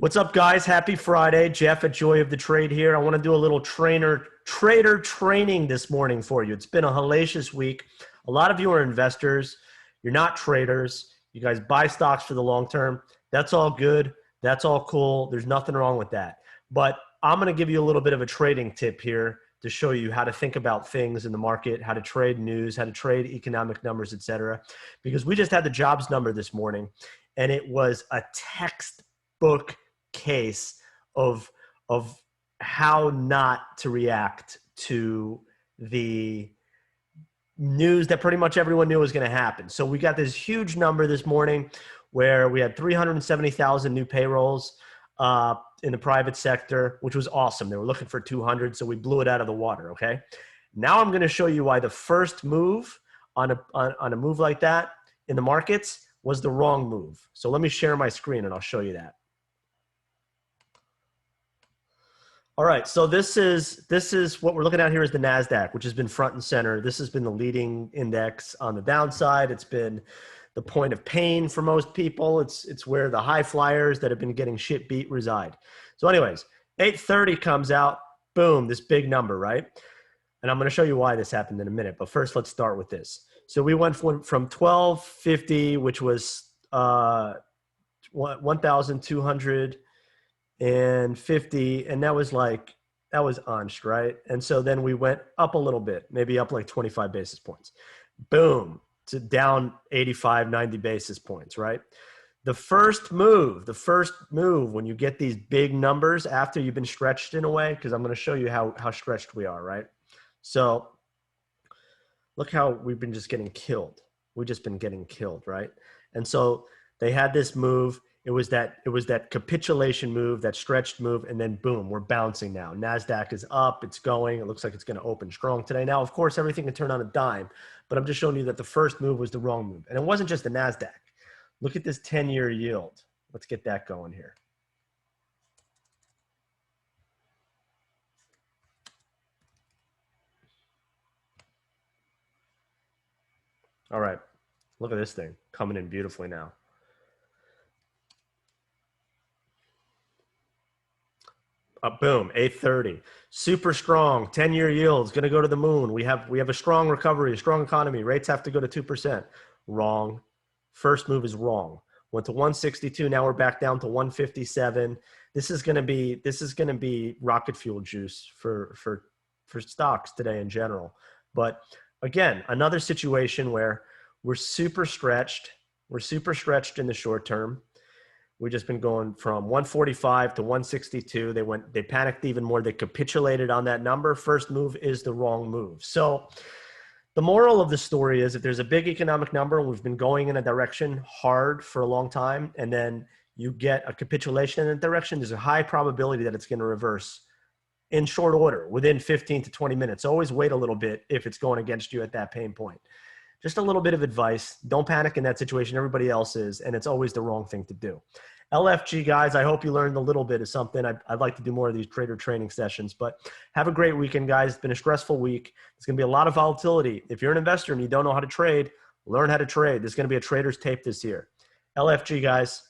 What's up, guys? Happy Friday. Jeff at Joy of the Trade here. I want to do a little trader training this morning for you. It's been a hellacious week. A lot of you are investors. You're not traders. You guys buy stocks for the long term. That's all good. That's all cool. There's nothing wrong with that. But I'm going to give you a little bit of a trading tip here to show you how to think about things in the market, how to trade news, how to trade economic numbers, etc. Because we just had the jobs number this morning, and it was a textbook case of how not to react to the news that pretty much everyone knew was going to happen. So we got this huge number this morning where we had 370,000 new payrolls in the private sector, which was awesome. They were looking for 200, so we blew it out of the water, okay? Now I'm going to show you why the first move on a move like that in the markets was the wrong move. So let me share my screen and I'll show you that. All right, so this is what we're looking at here is the Nasdaq, which has been front and center. This has been the leading index on the downside. It's been the point of pain for most people. It's where the high flyers that have been getting shit beat reside. So anyways, 830 comes out, boom, this big number, right? And I'm going to show you why this happened in a minute. But first, let's start with this. So we went from 1250, which was 1,250, and that was unched, right? And so then we went up a little bit, maybe up like 25 basis points. Boom, to down 85, 90 basis points, right? The first move when you get these big numbers after you've been stretched in a way, because I'm going to show you how stretched we are, right? So look how we've been just getting killed. We've just been getting killed, right? And so they had this move. It was that capitulation move, that stretched move, and then boom, we're bouncing now. Nasdaq is up, it's going. It looks like it's going to open strong today. Now, of course, everything can turn on a dime, but I'm just showing you that the first move was the wrong move. And it wasn't just the Nasdaq. Look at this 10-year yield. Let's get that going here. All right, look at this thing coming in beautifully now. Boom, 830, super strong, 10-year yields going to go to the moon. We have a strong recovery, a strong economy. Rates have to go to 2%. Wrong. First move is wrong. Went to 162. Now we're back down to 157. This is going to be rocket fuel juice for stocks today in general. But again, another situation where we're super stretched. We're super stretched in the short term. We've just been going from 145 to 162. They panicked even more. They capitulated on that number. First move is the wrong move. So the moral of the story is if there's a big economic number and we've been going in a direction hard for a long time, and then you get a capitulation in that direction, there's a high probability that it's going to reverse in short order within 15 to 20 minutes. Always wait a little bit if it's going against you at that pain point. Just a little bit of advice. Don't panic in that situation. Everybody else is, and it's always the wrong thing to do. LFG, guys, I hope you learned a little bit of something. I'd like to do more of these trader training sessions, but have a great weekend, guys. It's been a stressful week. There's going to be a lot of volatility. If you're an investor and you don't know how to trade, learn how to trade. There's going to be a trader's tape this year. LFG, guys.